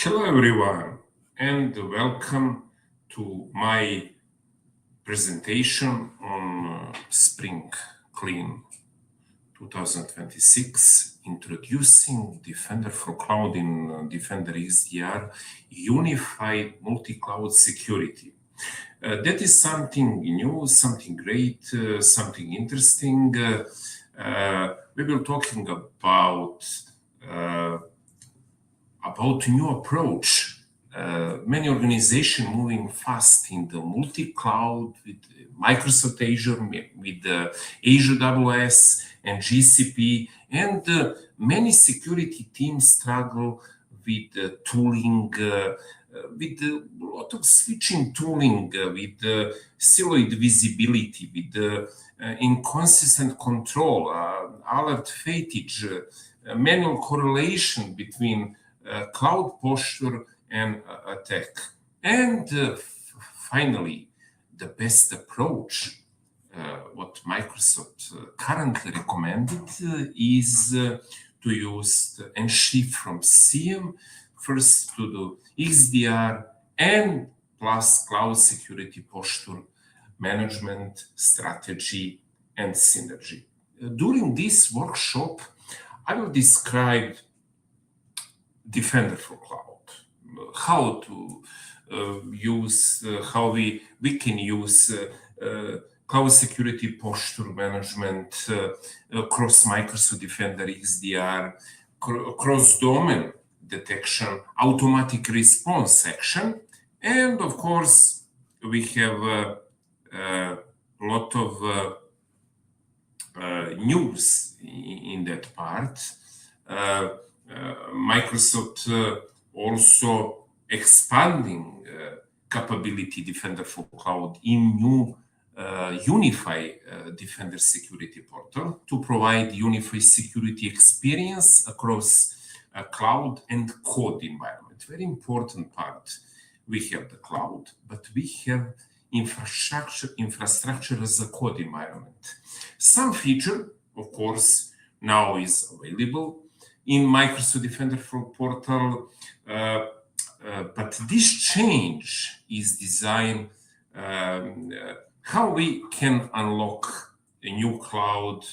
Hello everyone and welcome to my presentation on Spring Clean 2026, introducing Defender for Cloud in Defender XDR, unified multi-cloud security. That is something new, something great, something interesting. We will talking about new approach. Many organizations moving fast in the multi-cloud with Microsoft Azure, with Azure AWS and GCP, and many security teams struggle with tooling, with a lot of switching tooling, with siloed visibility, with inconsistent control, alert fatigue, manual correlation between cloud posture and attack. And finally, the best approach, what Microsoft currently recommended is to use and shift from CM first to the XDR and plus cloud security posture management strategy and synergy. During this workshop, I will describe Defender for Cloud, how to use, how we can use cloud security posture management across Microsoft Defender XDR, cross-domain detection, automatic response action, and of course, we have a lot of news in that part. Microsoft also expanding capability Defender for Cloud in new unified Defender security portal to provide unified security experience across cloud and code environment. Very important part. We have the cloud, but we have infrastructure as a code environment. Some feature, of course, now is available in Microsoft Defender for Portal, but this change is designed how we can unlock a new cloud,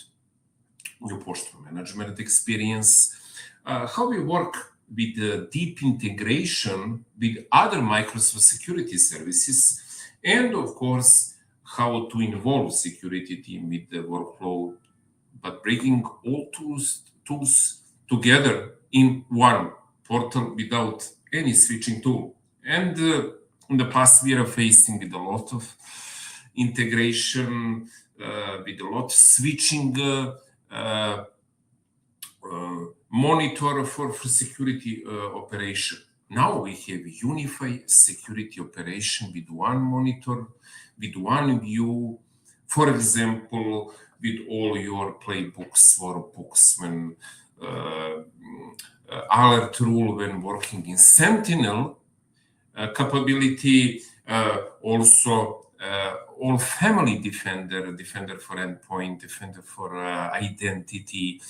new posture management experience, how we work with the deep integration with other Microsoft security services, and of course, how to involve security team with the workflow, but bringing all tools together in one portal without any switching tool. And in the past, we are facing with a lot of integration, with a lot of switching monitor for security operation. Now we have unified security operation with one monitor, with one view. For example, with all your playbooks or books when alert rule when working in Sentinel capability, also all family Defender, Defender for endpoint, Defender for identity,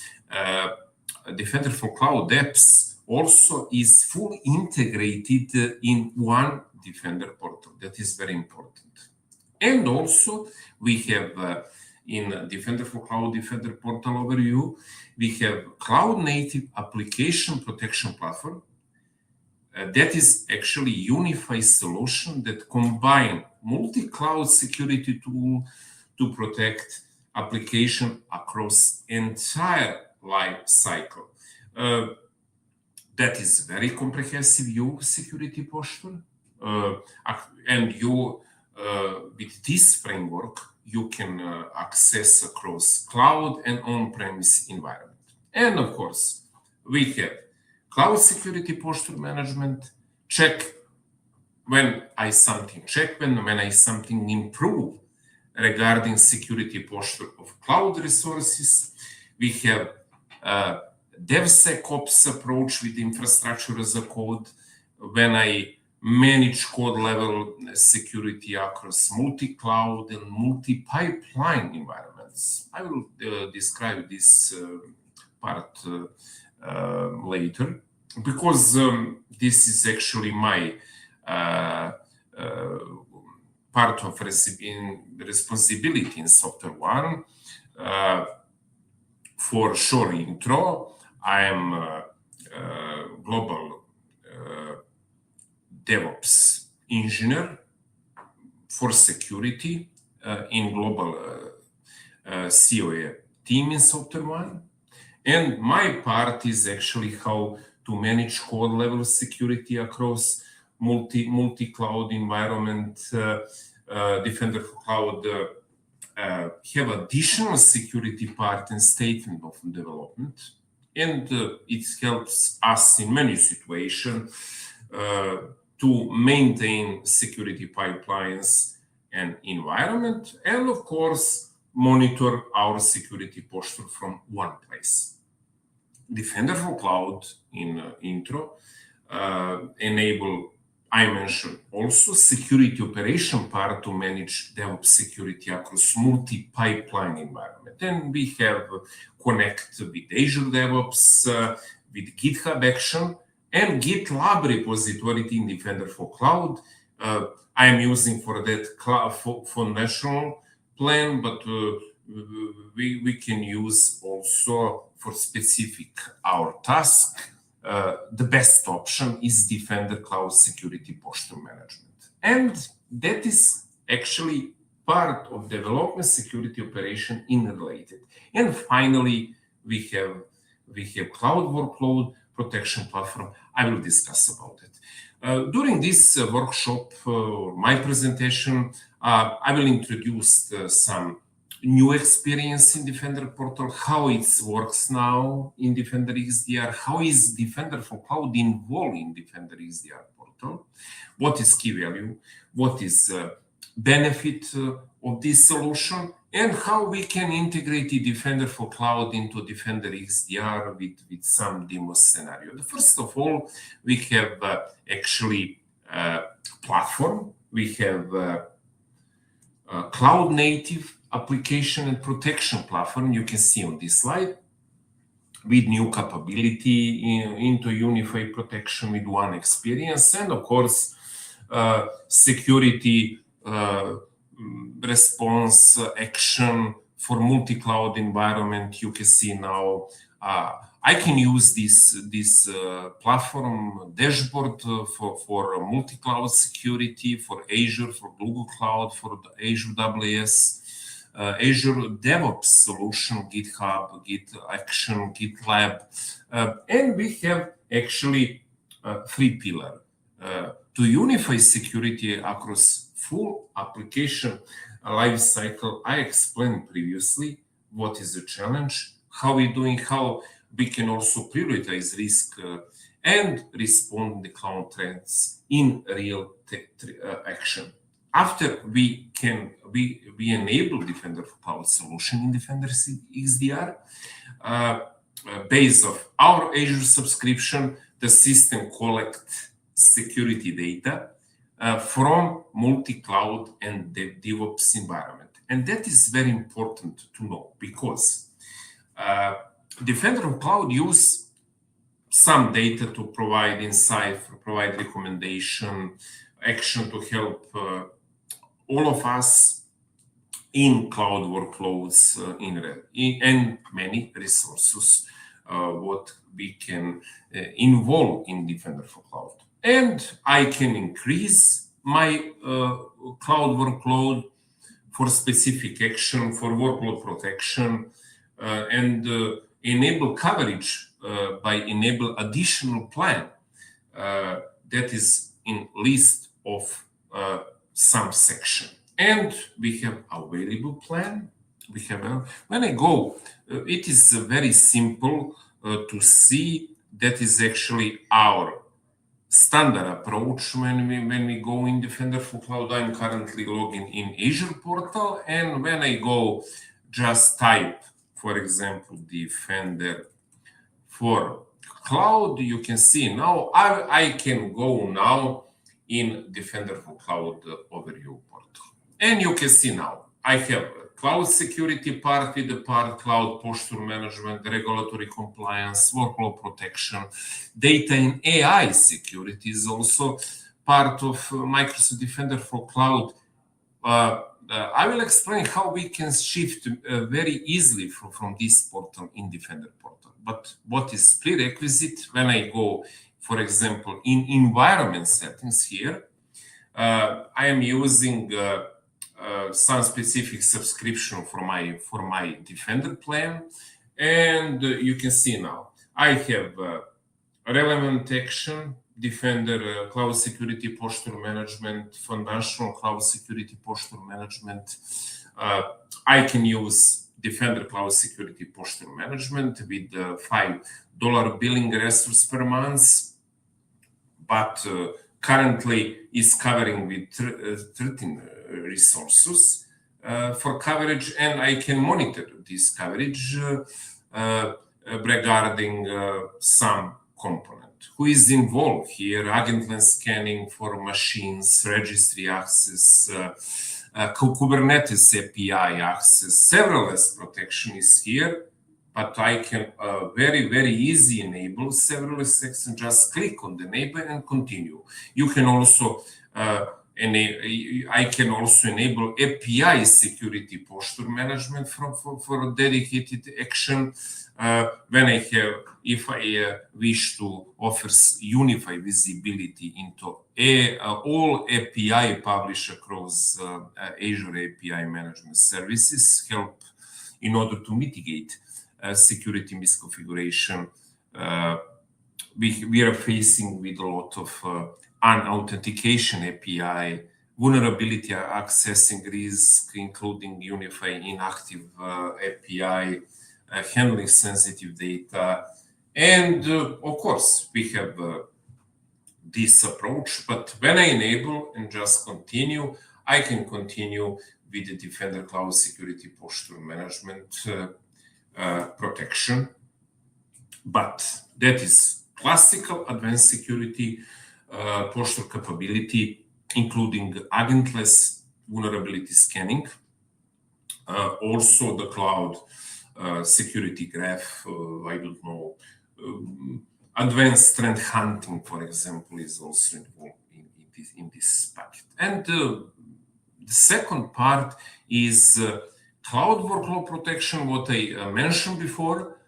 Defender for Cloud Apps also is fully integrated in one Defender portal. That is very important. And also we have in Defender for Cloud, Defender Portal Overview, we have Cloud Native Application Protection Platform. That is actually a unified solution that combine multi-cloud security tool to protect application across entire life cycle. That is very comprehensive view security posture, and you with this framework you can access across cloud and on-premise environment. And of course, we have cloud security posture management, check when I something check, when I something improve regarding security posture of cloud resources. We have DevSecOps approach with infrastructure as a code, when I manage code level security across multi-cloud and multi-pipeline environments. I will describe this part later. because this is actually my part of responsibility in SoftwareOne. For sure, intro, I am global DevOps engineer for security in global COA team in SoftwareOne. And my part is actually how to manage code level security across multi-cloud environment. Defender for Cloud have additional security part and statement of development, and it helps us in many situations to maintain security pipelines and environment, and of course monitor our security posture from one place. Defender for Cloud in intro enable, I mentioned also security operation part to manage DevOps security across multi-pipeline environment. And we have connect with Azure DevOps, with GitHub Action and GitLab repository in Defender for Cloud. I am using for that foundational plan, but we can use also for specific our task. The best option is Defender Cloud Security Posture Management. And that is actually part of development security operation interrelated. And finally, we have Cloud Workload Protection Platform. I will discuss about it. During this workshop, my presentation, I will introduce some new experience in Defender Portal, how it works now in Defender XDR, how is Defender for Cloud involved in Defender XDR Portal, what is key value, what is benefit of this solution, and how we can integrate the Defender for Cloud into Defender XDR with some demo scenario. First of all, we have actually platform, we have cloud native application and protection platform you can see on this slide with new capability into unified protection with one experience, and of course security response action for multi-cloud environment. You can see now I can use this platform dashboard for multi-cloud security, for Azure, for Google Cloud, for the Azure AWS, Azure DevOps solution, GitHub, Git Action, GitLab, and we have actually three pillars to unify security across full application lifecycle. I explained previously what is the challenge, how we're doing, how we can also prioritize risk and respond to the cloud trends in real action. After we enable Defender for Cloud solution in Defender XDR, based of our Azure subscription, the system collects security data from multi-cloud and DevOps environment. And that is very important to know, because Defender for Cloud use some data to provide insight, provide recommendation, action to help all of us in cloud workloads and many resources what we can involve in Defender for Cloud. And I can increase my cloud workload for specific action, for workload protection, and enable coverage by enable additional plan that is in list of some section. And we have available plan. We have when I go, it is very simple to see. That is actually our standard approach when we go in Defender for Cloud. I'm currently logging in Azure portal, and when I go, just type, for example, Defender for Cloud, you can see now I can go now in Defender for Cloud overview portal. And you can see now I have cloud security part with the part cloud posture management, regulatory compliance, workload protection, data and AI security is also part of Microsoft Defender for Cloud. I will explain how we can shift very easily from this portal in Defender portal. But what is prerequisite when I go, for example, in environment settings here, I am using some specific subscription for my Defender plan, and you can see now I have relevant action, Defender cloud security posture management, foundational cloud security posture management. I can use Defender cloud security posture management with $5 billing resource per month, but currently is covering with 13 resources for coverage, and I can monitor this coverage regarding some component. Who is involved here? Agentless scanning for machines, registry access, Kubernetes API access, serverless protection is here, but I can very easy enable serverless access and just click on the enable and continue. You can also I can also enable API security posture management for dedicated action when if I wish to offer unified visibility into all API published across Azure API management services, help in order to mitigate security misconfiguration. We are facing with a lot of unauthentication API, vulnerability accessing risk, including unified inactive API, handling sensitive data. And of course, we have this approach, but when I enable and just continue, I can continue with the Defender Cloud Security Posture Management protection. But that is classical advanced security posture capability, including agentless vulnerability scanning, also the cloud security graph, I don't know, advanced threat hunting, for example, is also involved in this packet. And the second part is cloud workload protection, what I mentioned before,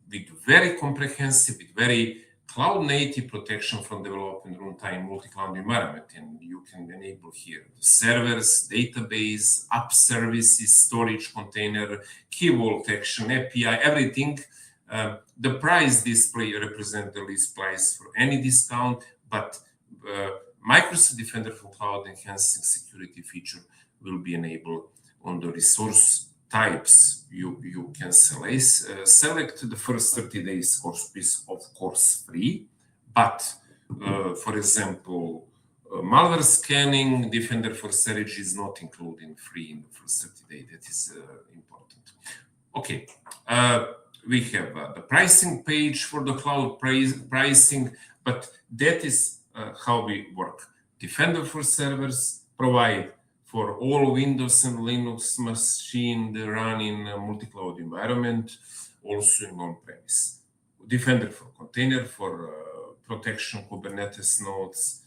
with very comprehensive, with very cloud-native protection from development runtime multi-cloud environment. And you can enable here the servers, database, app services, storage container, key vault action, API, everything. The price display represents the list price for any discount, but Microsoft Defender for Cloud enhancing security feature will be enabled on the resource types. You can select the first 30 days course is of course free, but for example, malware scanning, Defender for Storage is not included free in the first 30 days. That is important. Okay, we have the pricing page for the cloud pricing, but that is how we work. Defender for Servers provide for all Windows and Linux machine that run in a multi-cloud environment, also in on-premise. Defender for Container for protection, Kubernetes nodes,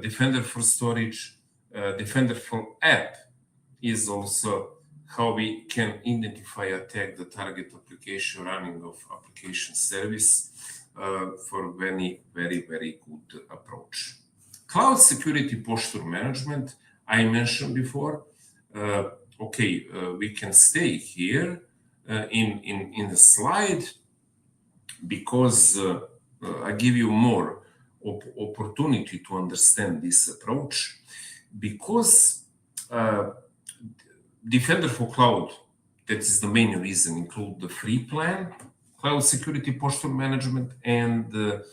Defender for Storage, Defender for App is also how we can identify, attack the target application running of application service for very good approach. Cloud security posture management, I mentioned before. We can stay here in the slide because I give you more opportunity to understand this approach, because Defender for Cloud, that is the main reason, include the free plan, cloud security posture management, and the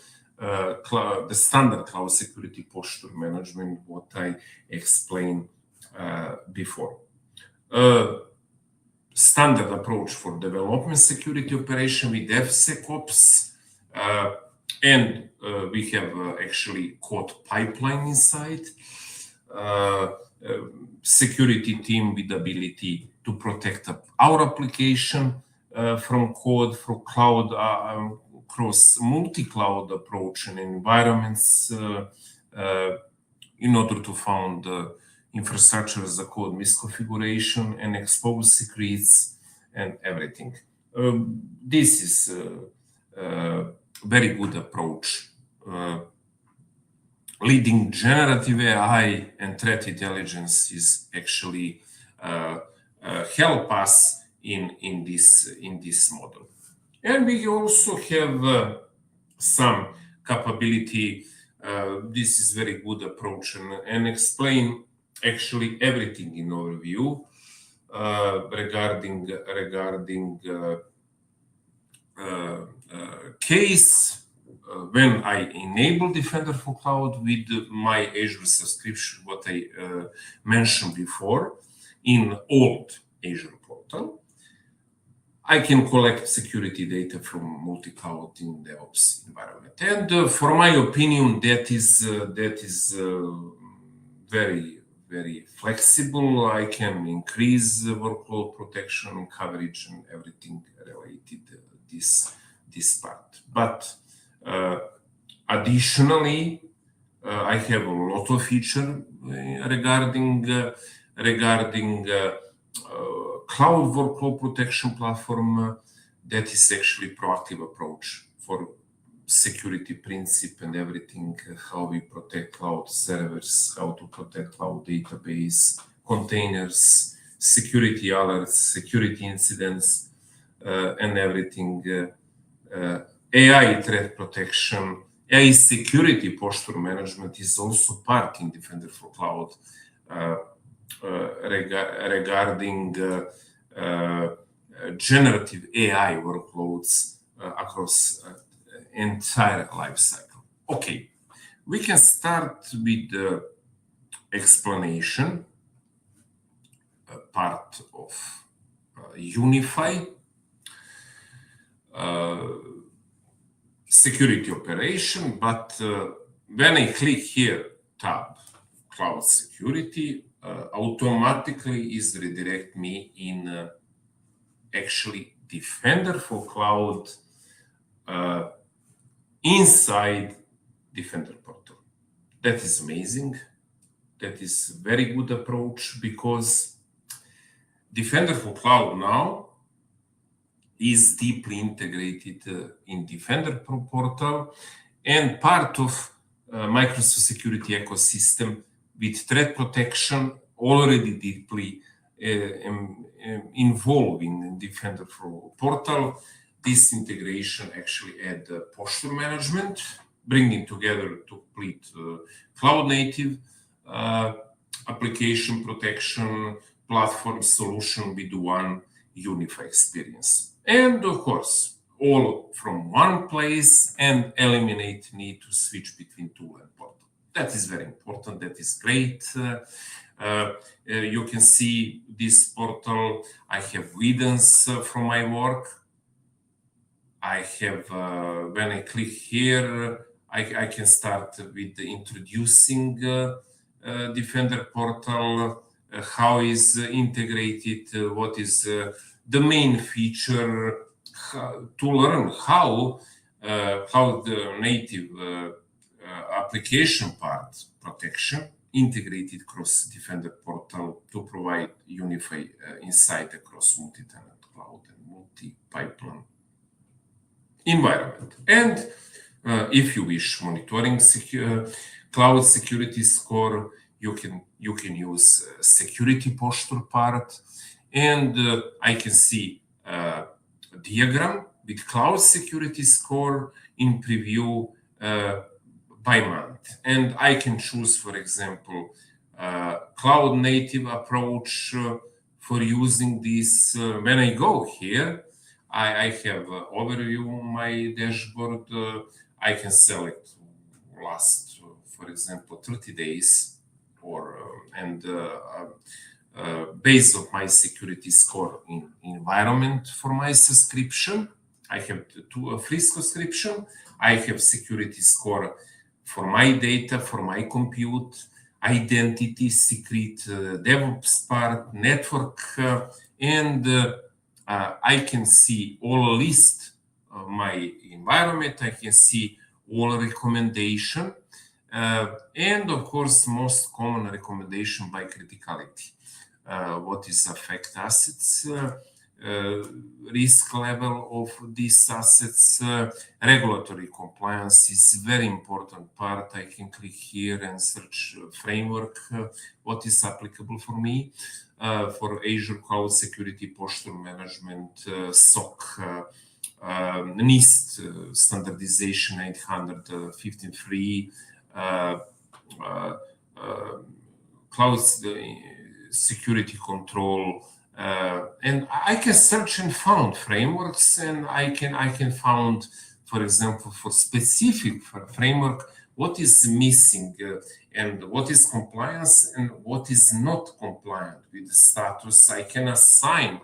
standard cloud security posture management, what I explained before. Standard approach for development security operation with DevSecOps, and we have actually code pipeline inside. security team with the ability to protect our application from code, from cloud, across multi-cloud approach and environments in order to found infrastructure as a code misconfiguration and expose secrets and everything. This is a very good approach. Leading generative AI and threat intelligence is actually help us in this model. And we also have some capability. This is very good approach and explain actually everything in overview regarding case when I enable Defender for Cloud with my Azure subscription, what I mentioned before in old Azure portal. I can collect security data from multi-cloud in DevOps environment. And for my opinion, that is very, very flexible. I can increase workload protection, coverage, and everything related to this part. But additionally, I have a lot of feature regarding cloud workload protection platform that is actually proactive approach for security principle and everything, how we protect cloud servers, how to protect cloud database, containers, security alerts, security incidents, and everything. AI threat protection, AI security posture management is also part in Defender for Cloud regarding generative AI workloads across entire life cycle. Okay, we can start with the explanation part of Unify. Security operation, but when I click here, tab cloud security, automatically is redirect me in actually Defender for Cloud inside Defender portal. That is amazing. That is very good approach because Defender for Cloud now is deeply integrated in Defender portal and part of Microsoft security ecosystem with threat protection already deeply involved in Defender for portal. This integration actually add posture management, bringing together to complete cloud native application protection platform solution with one unified experience. And of course, all from one place and eliminate need to switch between tool and portal. That is very important. That is great. You can see this portal. I have evidence from my work. I have, when I click here, I can start with introducing Defender portal, how is integrated, what is the main feature, to learn how the native application part protection integrated across Defender portal to provide unified insight across multi-tenant cloud and multi-pipeline environment. And if you wish monitoring cloud security score, you can use security posture part, and I can see a diagram with cloud security score in preview by month. And I can choose, for example, cloud native approach for using this. When I go here, I have overview my dashboard. I can select last, for example, 30 days, or based on my security score in environment for my subscription. I have a free subscription. I have security score for my data, for my compute. identity, secret DevOps part, network, and I can see all list of my environment. I can see all recommendation, and of course, most common recommendation by criticality. What is affect assets, risk level of these assets, regulatory compliance is very important part. I can click here and search framework, what is applicable for me, for Azure Cloud Security Posture Management, SOC, NIST, standardization 815.3, cloud security control, and I can search and found frameworks, and I can found, for example, for specific framework, what is missing and what is compliance and what is not compliant with the status. I can assign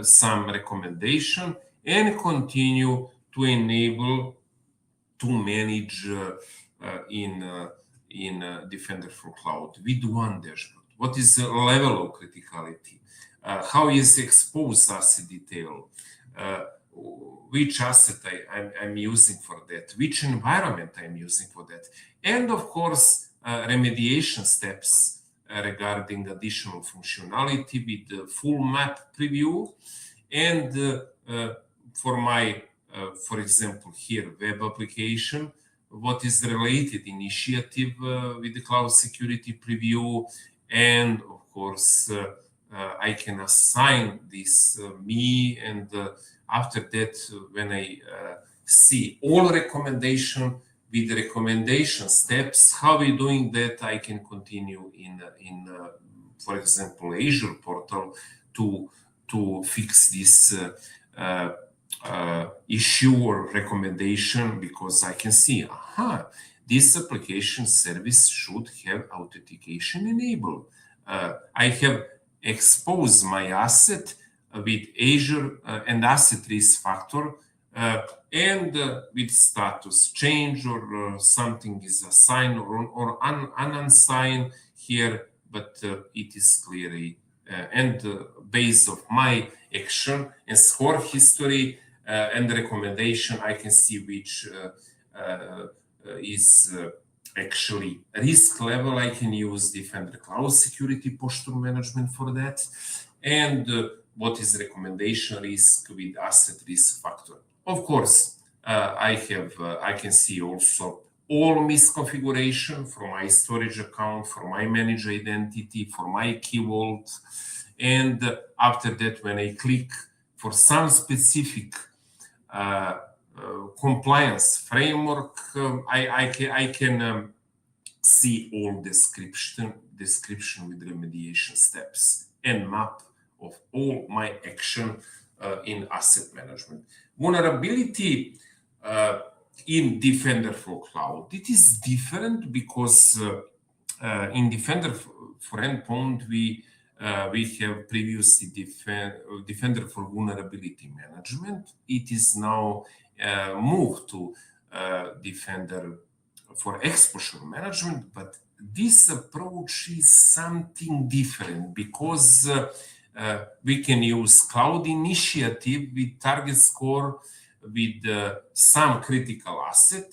some recommendation and continue to enable to manage in Defender for Cloud with one dashboard. What is the level of criticality? How is exposed asset detail? Which asset I'm using for that? Which environment I'm using for that? And of course, remediation steps regarding additional functionality with the full map preview. And for my, for example, here, web application, what is the related initiative with the cloud security preview. And of course, I can assign this me, and after that, when I see all recommendation with recommendation steps, how we doing that, I can continue in for example, Azure portal to fix this issue or recommendation, because I can see, this application service should have authentication enabled. I have exposed my asset with Azure and asset risk factor, and with status change or something is assigned or unassigned here, but it is clearly and based of my action and score history and recommendation, I can see which is actually risk level. I can use Defender Cloud Security Posture Management for that, and what is recommendation risk with asset risk factor. Of course, I can see also all misconfiguration for my storage account, for my managed identity, for my key vault, and after that, when I click for some specific compliance framework, I can see all description with remediation steps and map of all my action in asset management. Vulnerability in Defender for Cloud, it is different because in Defender for Endpoint we have previously Defender for Vulnerability Management. It is now moved to Defender for Exposure Management, but this approach is something different because we can use cloud initiative with target score with some critical asset,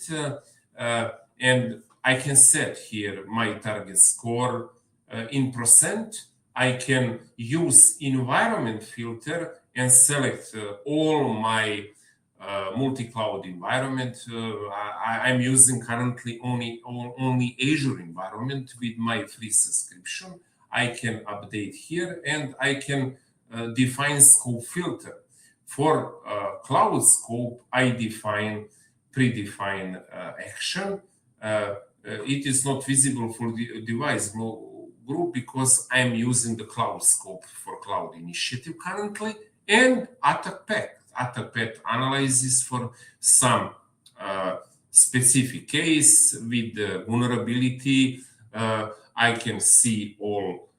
and I can set here my target score in percent. I can use environment filter and select all my multi-cloud environment. I'm using currently only Azure environment with my free subscription. I can update here, and I can define scope filter. For cloud scope, I predefine action. It is not visible for the device group because I'm using the cloud scope for cloud initiative currently, and attack path analysis for some specific case with the vulnerability. I can see all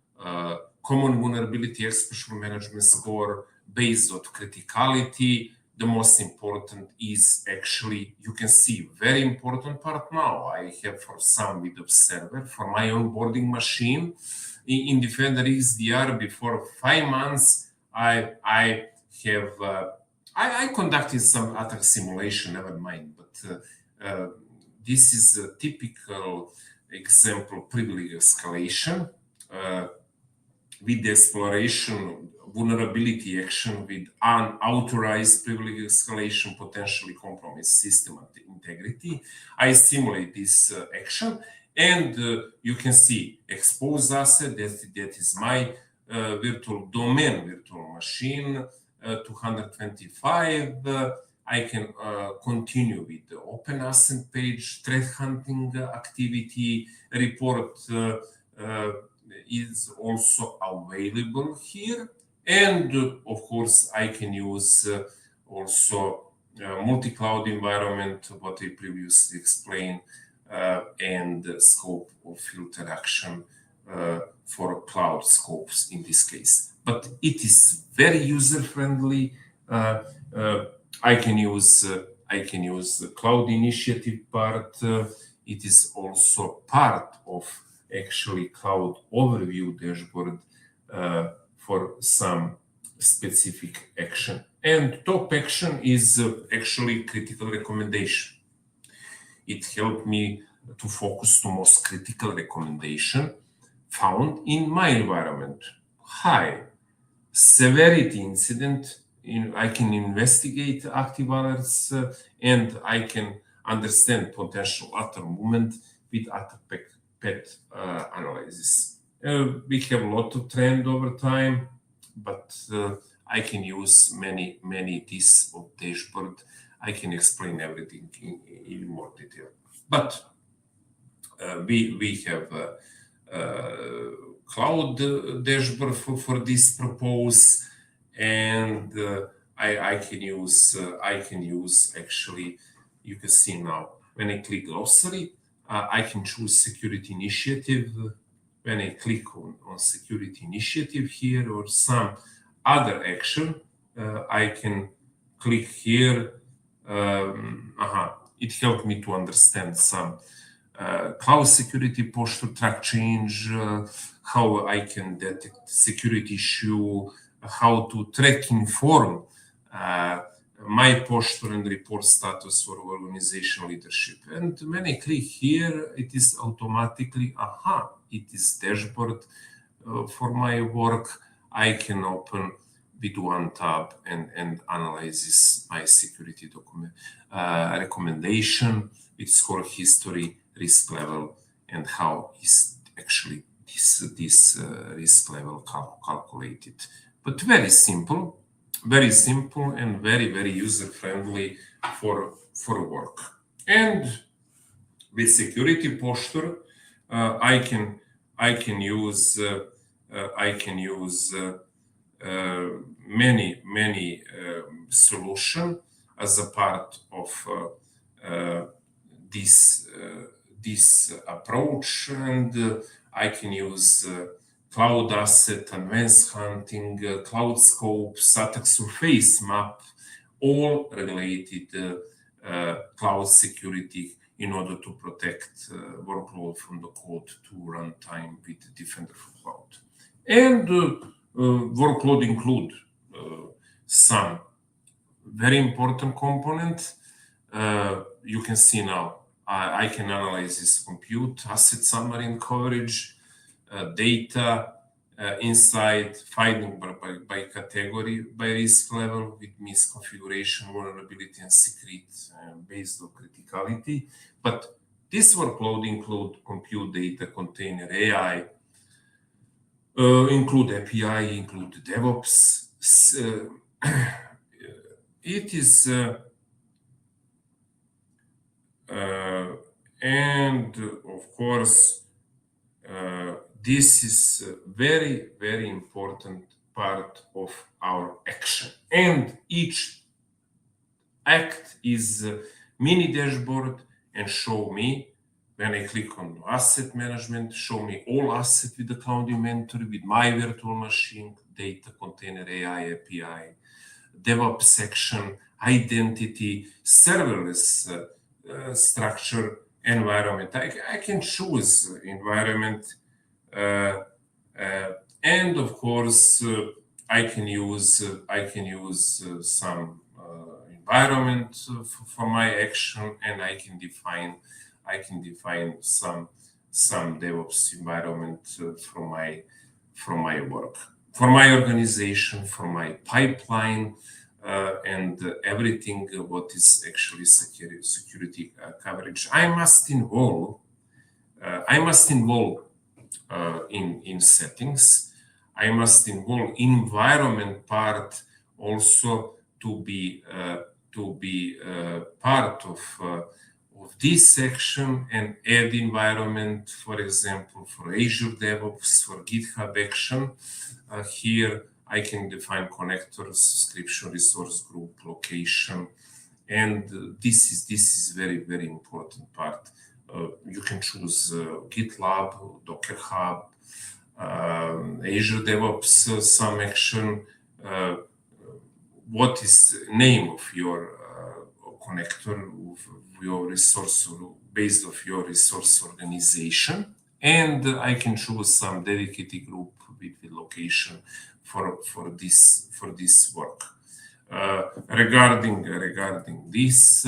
common vulnerability exposure management score based on criticality, the most important is actually, you can see very important part now. I have for some with Observer for my onboarding machine in Defender XDR before 5 months. I conducted some attack simulation, never mind, but this is a typical example privilege escalation with the exploration vulnerability action with unauthorized privilege escalation potentially compromise system integrity. I simulate this action, and you can see expose asset, that is my virtual domain, virtual machine 225. I can continue with the open asset page, threat hunting activity, report is also available here. And of course, I can use also multi-cloud environment, what I previously explained, and scope of filter action for cloud scopes in this case. But it is very user-friendly. I can use the cloud initiative part. It is also part of actually cloud overview dashboard for some specific action. And top action is actually critical recommendation. It helped me to focus to most critical recommendation found in my environment. High severity incident, I can investigate active alerts and I can understand potential attack movement with attack path analysis. We have a lot of trend over time, but I can use many this dashboard. I can explain everything in more detail. But we have cloud dashboard for this purpose, and I can use actually, you can see now when I click glossary, I can choose security initiative. When I click on security initiative here or some other action, I can click here. It helped me to understand some cloud security posture track change, how I can detect security issue, how to track inform my posture and report status for organizational leadership. And when I click here, it is automatically, it is dashboard for my work. I can open with one tab and analyze my security document recommendation, its core history, risk level, and how is actually this risk level calculated. But very simple and very user friendly for work. And with security posture, I can use many solution as a part of this approach, and I can use cloud asset, advanced hunting, cloud scopes, attack surface map, all related cloud security in order to protect workload from the code to runtime with Defender for Cloud. And workload include some very important component. You can see now, I can analyze this compute, asset summary and coverage, data, insight, finding by category, by risk level with misconfiguration, vulnerability, and secret based on criticality. But this workload include compute, data, container, AI, include API, include DevOps. It is and of course this is a very important part of our action, and each act is a mini dashboard and show me, when I click on asset management, show me all assets with the cloud inventory, with my virtual machine, data, container, AI, API, DevOps section, identity, serverless structure, environment. I can choose environment, and of course I can use some environment for my action, and I can define some DevOps environment from my work, for my organization, for my pipeline, and everything what is actually security coverage. I must involve in settings. I must involve environment part also to be part of this section, and add environment, for example, for Azure DevOps, for GitHub Action. Here I can define connectors, subscription, resource group, location, and this is very, very important part. You can choose GitLab, Docker Hub, Azure DevOps, some action. What is name of your connector, of your resource, based of your resource organization, and I can choose some dedicated group with the location for this work. Regarding this,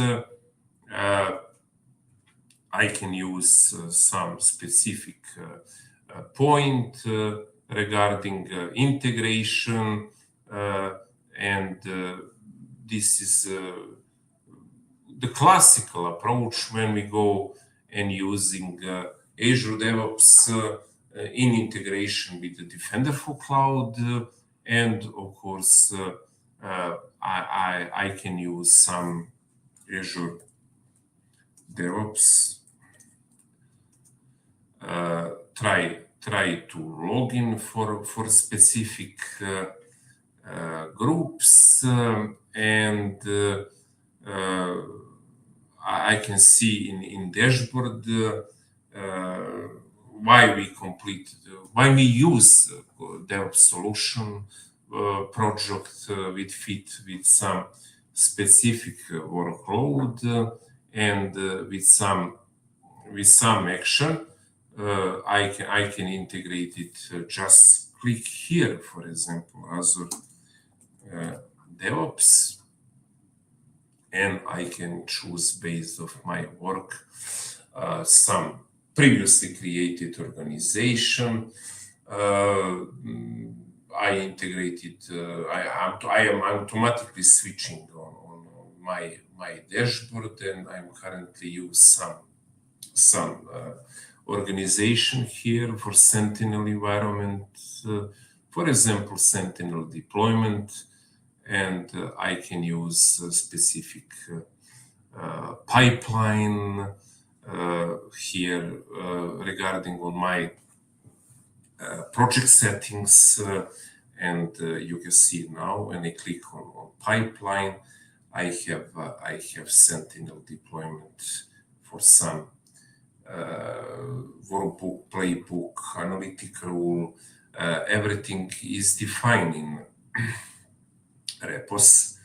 I can use some specific point regarding integration, and this is the classical approach when we go and using Azure DevOps in integration with the Defender for Cloud, and of course I can use some Azure DevOps. Try to log in for specific groups, and I can see in dashboard why we use DevOps solution project with fit with some specific workload, and with some action. I can integrate it. Just click here, for example, Azure DevOps, and I can choose based of my work some previously created organization. I integrated. I am automatically switching on my dashboard, and I'm currently use some organization here for Sentinel environment, for example, Sentinel deployment, and I can use a specific pipeline here regarding on my project settings, and you can see now when I click on pipeline, I have Sentinel deployment for some workbook, playbook, analytic rule. Everything is defined in repos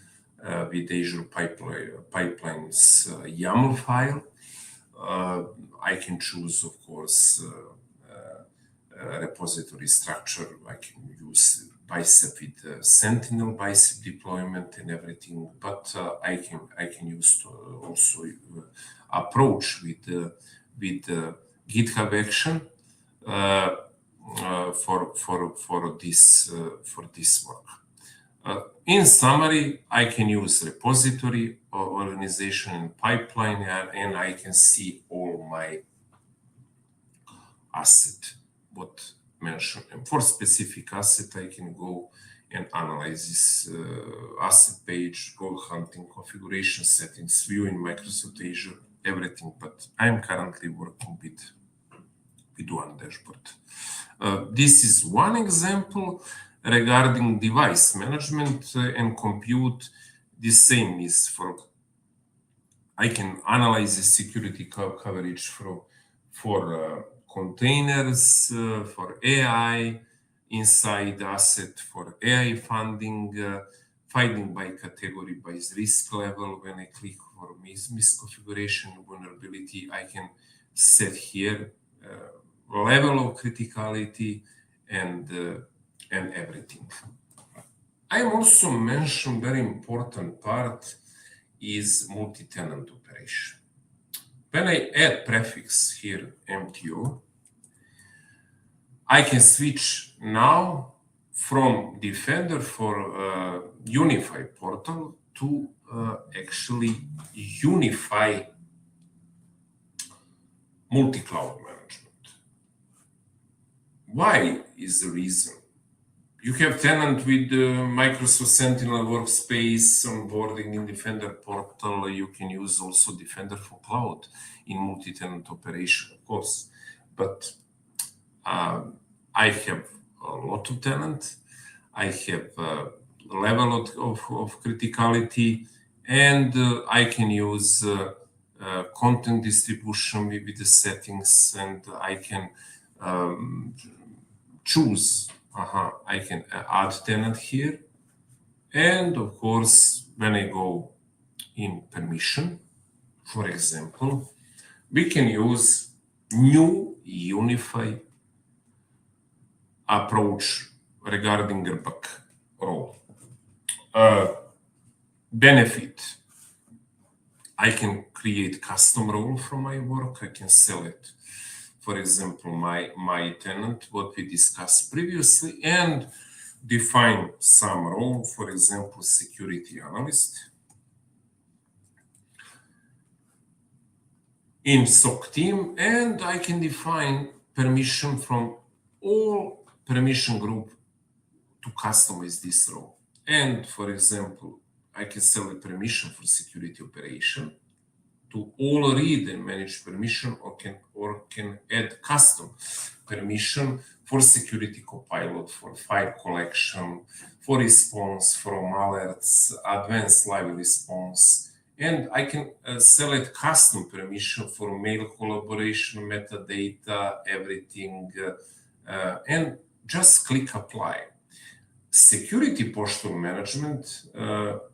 with Azure pipelines YAML file. I can choose, of course, repository structure. I can use Bicep with Sentinel Bicep deployment and everything, but I can use also approach with GitHub Action for this work. In summary, I can use repository or organization and pipeline, and I can see all my asset what mentioned. And for specific asset, I can go and analyze this asset page, go hunting, configuration settings, view in Microsoft Azure, everything. But I'm currently working with one dashboard. This is one example regarding device management and compute. The same is for, I can analyze the security coverage for containers, for AI inside asset, for AI funding, finding by category by risk level. When I click for misconfiguration vulnerability, I can set here level of criticality and everything. I also mentioned very important part is multi-tenant operation. When I add prefix here MTO, I can switch now from Defender for unified portal to actually unify multi-cloud management. Why is the reason? You have tenant with Microsoft Sentinel workspace onboarding in Defender portal. You can use also Defender for cloud in multi-tenant operation, of course. But I have a lot of tenant. I have a level of criticality, and I can use content distribution with the settings, and I can choose. I can add tenant here. And of course, when I go in permission, for example, we can use new unified approach regarding RBAC role. Benefit. I can create custom role from my work. I can sell it. For example, my tenant, what we discussed previously, and define some role, for example, security analyst. In SOC team, and I can define permission from all permission group to customize this role. And for example, I can sell a permission for security operation to all read and manage permission, or can add custom permission for security copilot, for file collection, for response from alerts, advanced live response. And I can select custom permission for mail collaboration, metadata, everything, and just click apply. Security posture management,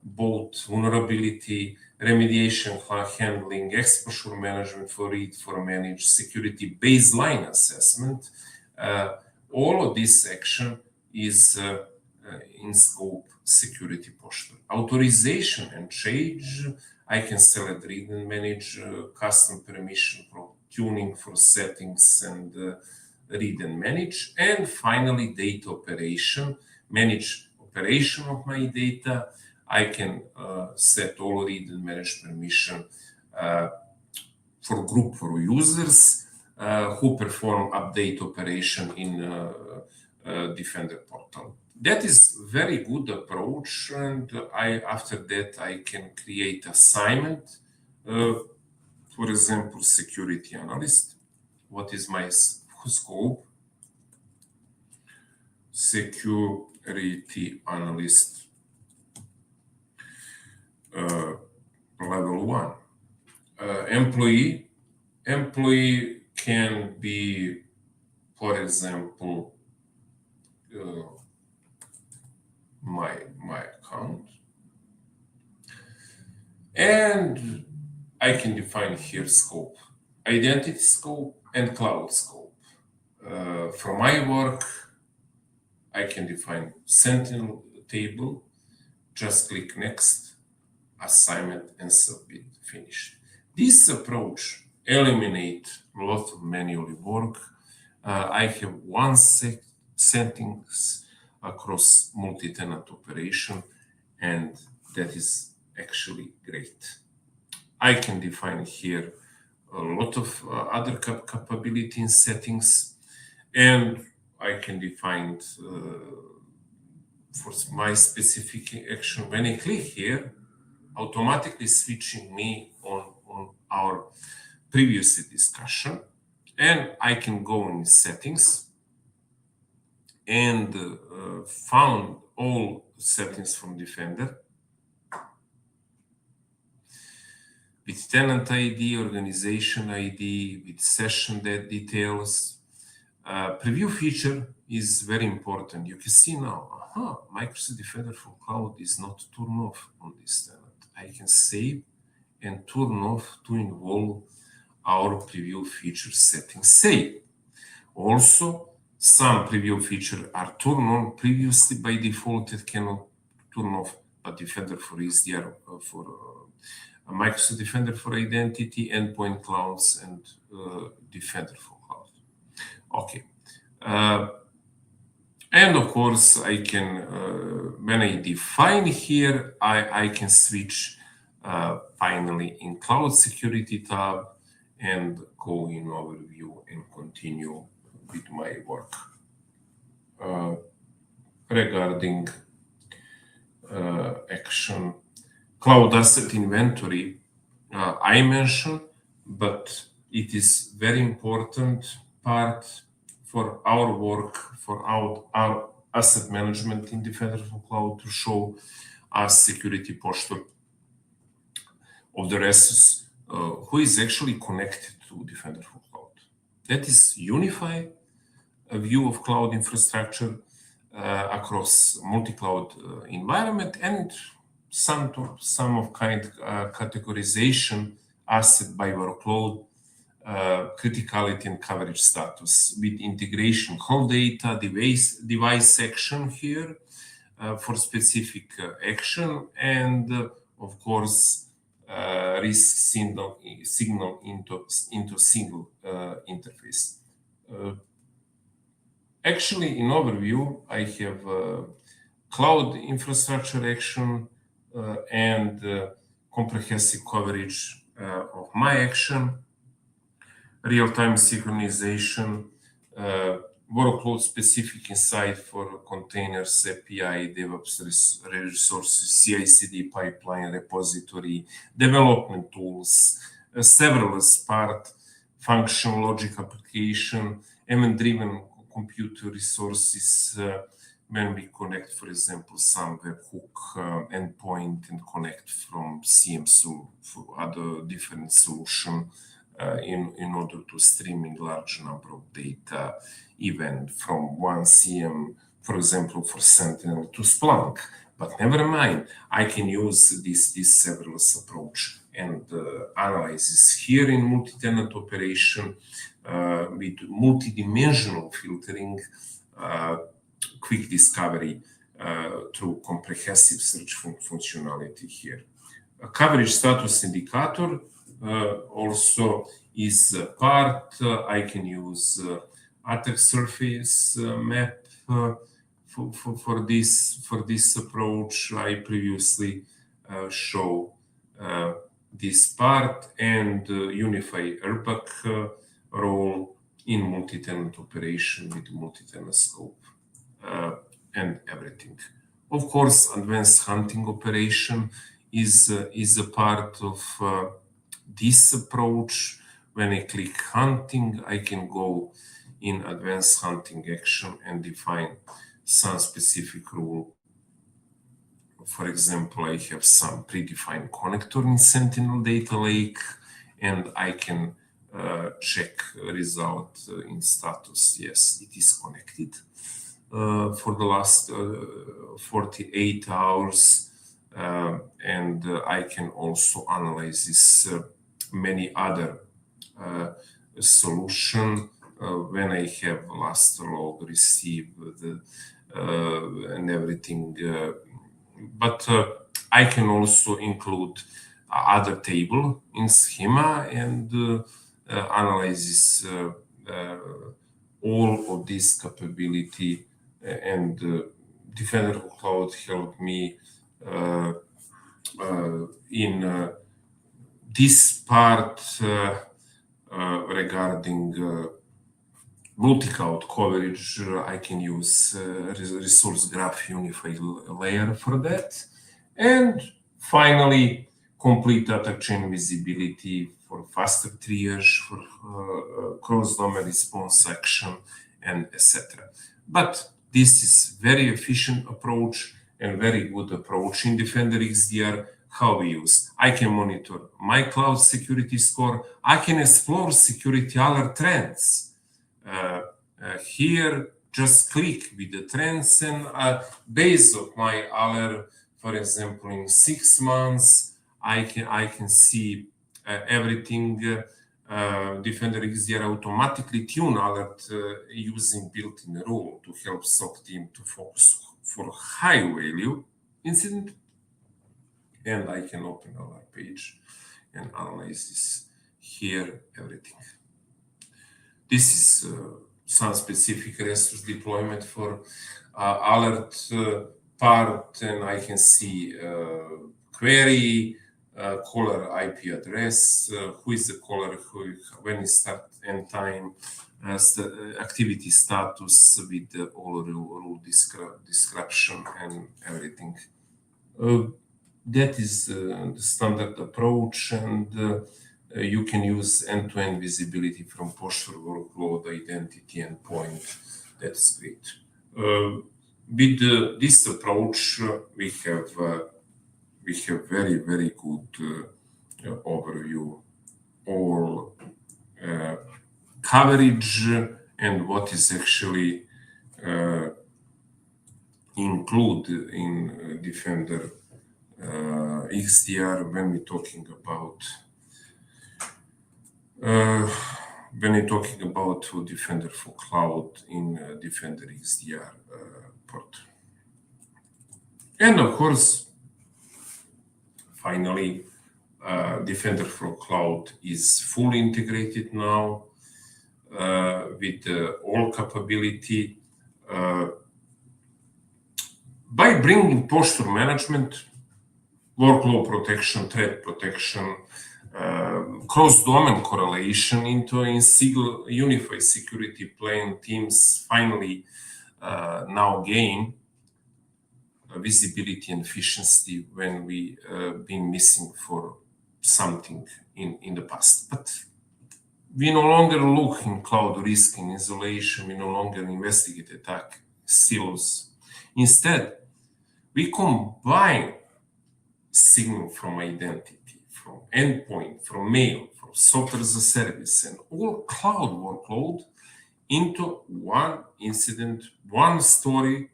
both vulnerability, remediation, handling, exposure management for read, for manage, security baseline assessment. All of this action is in scope security posture. Authorization and change, I can select read and manage custom permission for tuning for settings and read and manage. And finally, data operation, manage operation of my data. I can set all read and manage permission for group for users who perform update operation in Defender portal. That is very good approach, and after that I can create assignment. For example, security analyst. What is my scope? Security analyst level 1. Employee can be, for example, my account, and I can define here scope, identity scope and cloud scope. For my work, I can define Sentinel table, just click next, assignment and submit, finished. This approach eliminates a lot of manual work. I have one settings across multi-tenant operation, and that is actually great. I can define here a lot of other capability in settings, and I can define for my specific action. When I click here, automatically switching me on our previous discussion, and I can go in settings and found all settings from Defender with tenant ID, organization ID, with session details. Preview feature is very important. You can see now, Microsoft Defender for Cloud is not turned off on this tenant. I can save and turn off to involve our preview feature settings save. Also, some preview features are turned on previously by default. It cannot turn off, but Defender for XDR, for Microsoft Defender for Identity, Endpoint Clouds, and Defender for Cloud. Okay. And of course, I can, when I define here, I can switch finally in Cloud Security tab and go in Overview and continue with my work. Regarding action, Cloud Asset Inventory, I mentioned, but it is very important part for our work, for our asset management in Defender for Cloud, to show us security posture of the resource who is actually connected to Defender for Cloud. That is unified view of cloud infrastructure across multi-cloud environment, and some of kind categorization asset by workload, criticality and coverage status with integration whole data device section here for specific action, and of course risk signal into single interface. Actually, in overview, I have cloud infrastructure action and comprehensive coverage of my action, real-time synchronization, workload-specific insight for containers, API, DevOps resources, CI/CD pipeline, repository, development tools, several part, function, logic application, event-driven computer resources, when we connect, for example, some webhook endpoint and connect from CM for other different solution in order to streaming large number of data, even from one CM, for example, for Sentinel to Splunk. But never mind, I can use this serverless approach and analysis here in multi-tenant operation with multi-dimensional filtering, quick discovery through comprehensive search functionality here. A coverage status indicator also is a part. I can use attack surface map for this approach. I previously show this part, and unify RBAC role in multi-tenant operation with multi-tenant scope and everything. Of course, advanced hunting operation is a part of this approach. When I click hunting, I can go in advanced hunting action and define some specific rule. For example, I have some predefined connector in Sentinel data lake, and I can check result in status. Yes, it is connected for the last 48 hours. And I can also analyze this many other solution when I have last log received and everything. But I can also include other table in schema and analyze this, all of this capability, and Defender for Cloud helped me in this part regarding multi-cloud coverage. I can use resource graph unified layer for that. And finally, complete attack chain visibility for faster triage, for cross-domain response action, and etc. But this is very efficient approach and very good approach in Defender XDR. How we use? I can monitor my cloud security score. I can explore security alert trends Here, just click with the trends and base of my alert, for example, in 6 months, I can see everything. Defender XDR automatically tune alert using built-in rule to help SOC team to focus for high value incident. And I can open our page and analyze this here, everything. This is some specific resource deployment for alert part, and I can see query, caller IP address, who is the caller, when it start and time, activity status with all rule description and everything. That is the standard approach, and you can use end-to-end visibility from posture, workload, identity, endpoint. That's great. With this approach, we have very, very good overview, all coverage and what is actually included in Defender XDR when we're talking about Defender for Cloud in Defender XDR port. And of course, finally, Defender for Cloud is fully integrated now with all capability. By bringing posture management, workload protection, threat protection, cross-domain correlation into a single unified security plane, teams finally now gain visibility and efficiency when we been missing for something in the past. But we no longer look in cloud risk and isolation. We no longer investigate attack silos. Instead, we combine signal from identity, from endpoint, from mail, from software as a service, and all cloud workload into one incident, one story,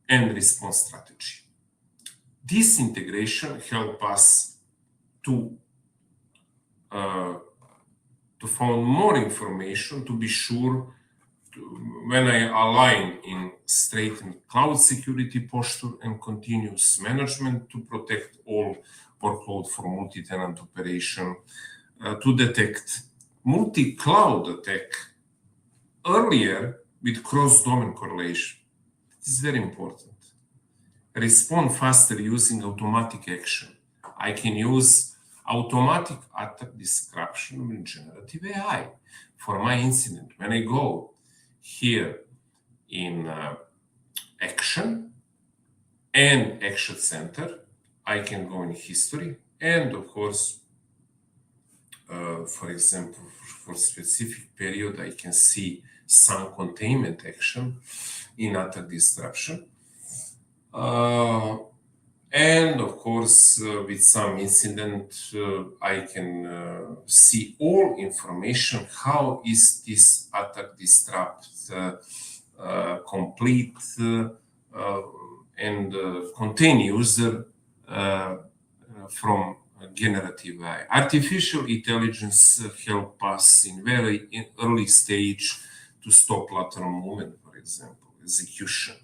and response strategy. This integration helps us to find more information, to be sure when I align in straightened cloud security posture and continuous management to protect all workload from multi-tenant operation, to detect multi-cloud attack earlier with cross-domain correlation. This is very important. Respond faster using automatic action. I can use automatic attack description with generative AI for my incident. When I go here in action and action center, I can go in history, and of course, for example, for specific period, I can see some containment action in attack disruption. And of course, with some incident, I can see all information. How is this attack disrupt complete and contain user from generative AI. Artificial intelligence help us in very early stage to stop lateral movement, for example, execution,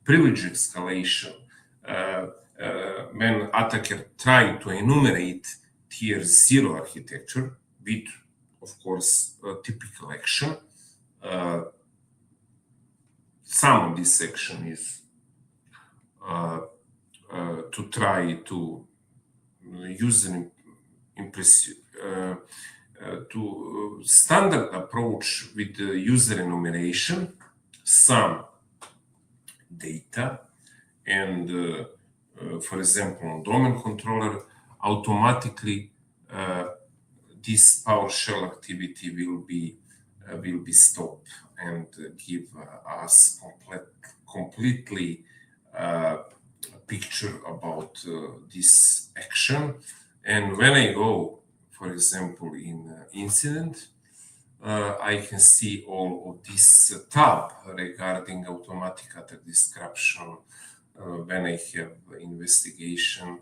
privilege escalation. When attacker try to enumerate tier 0 architecture with, of course, typical action, some of this action is to try to use an to standard approach with the user enumeration, some data, and for example, on domain controller, automatically this PowerShell activity will be stopped and give us completely picture about this action. And when I go, for example, in incident, I can see all of this tab regarding automatic attack description when I have investigation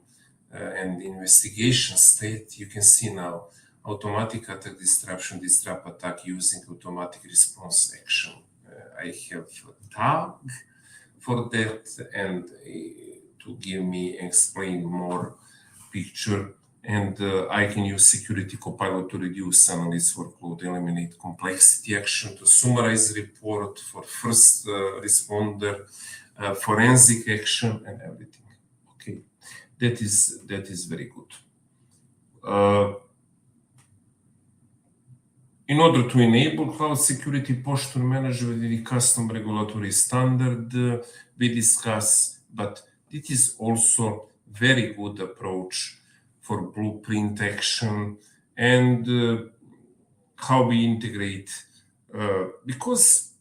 and investigation state. You can see now automatic attack disruption, disrupt attack using automatic response action. I have a tab for that and to give me explain more picture. And I can use Security Copilot to reduce analyst workload, eliminate complexity action, to summarize report for first responder, forensic action, and everything. Okay, that is very good. In order to enable cloud security posture management with the custom regulatory standard, we discuss, but it is also very good approach for blueprint action and how we integrate, because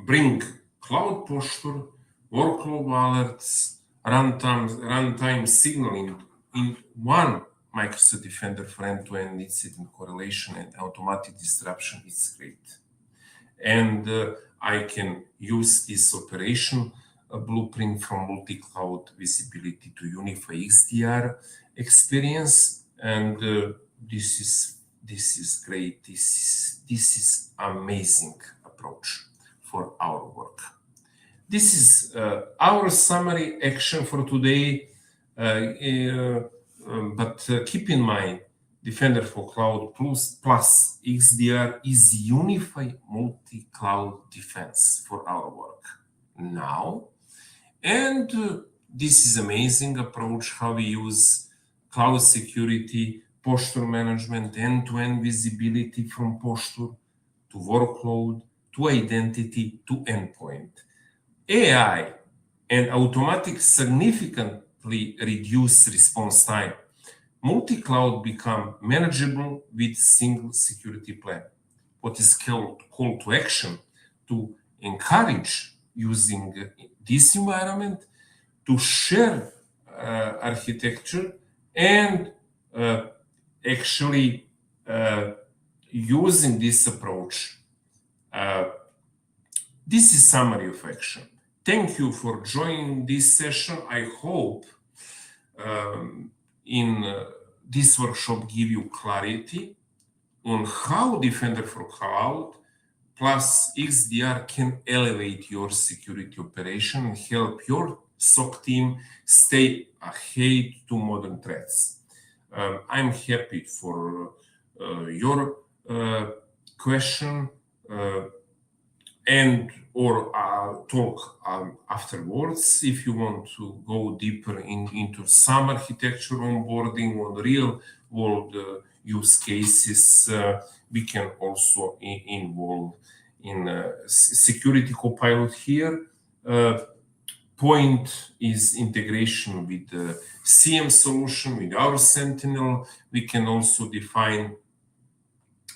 bring cloud posture, workload alerts, runtime signaling in one Microsoft Defender for end-to-end incident correlation and automatic disruption is great. And I can use this operation blueprint from multi-cloud visibility to unify XDR experience, and this is great. This is amazing approach for our work. This is our summary action for today. But keep in mind, Defender for Cloud plus XDR is unified multi-cloud defense for our work now. And this is amazing approach how we use cloud security, posture management, end-to-end visibility from posture to workload, to identity, to endpoint. AI and automatic significantly reduce response time. Multi-cloud become manageable with single security plan. What is called call to action to encourage using this environment to share architecture and actually using this approach. This is summary of action. Thank you for joining this session. I hope in this workshop give you clarity on how Defender for Cloud plus XDR can elevate your security operation and help your SOC team stay ahead to modern threats. I'm happy for your question and or talk afterwards if you want to go deeper into some architecture onboarding on real world use cases. We can also involve in Security Copilot here. Point is integration with the CM solution, with our Sentinel. We can also define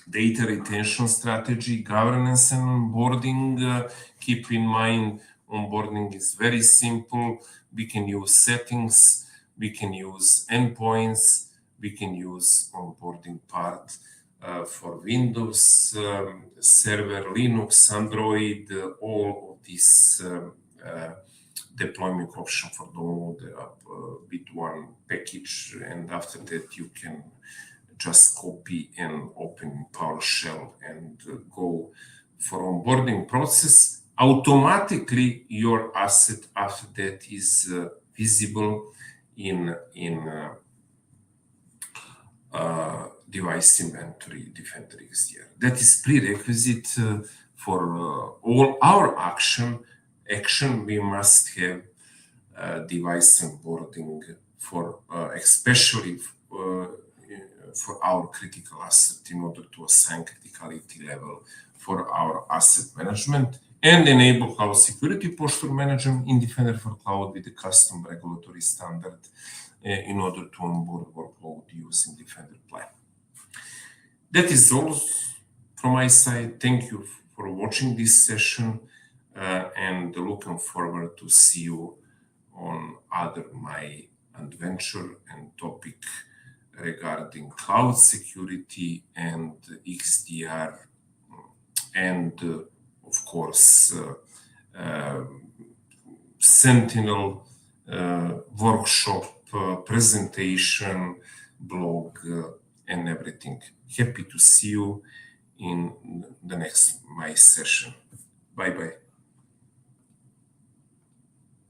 data retention strategy, governance and onboarding. Keep in mind, onboarding is very simple. We can use settings, we can use endpoints, we can use onboarding part for Windows, server, Linux, Android, all of these deployment option for download with one package, and after that you can just copy and open PowerShell and go for onboarding process. Automatically, your asset after that is visible in device inventory Defender XDR. That is prerequisite for all our action. We must have device onboarding for especially for our critical asset in order to assign criticality level for our asset management and enable cloud security posture management in Defender for Cloud with the custom regulatory standard in order to onboard workload using Defender plan. That is all from my side. Thank you for watching this session and looking forward to see you on other my adventure and topic regarding cloud security and XDR, and of course Sentinel workshop, presentation, blog, and everything. Happy to see you in the next my session. Bye bye.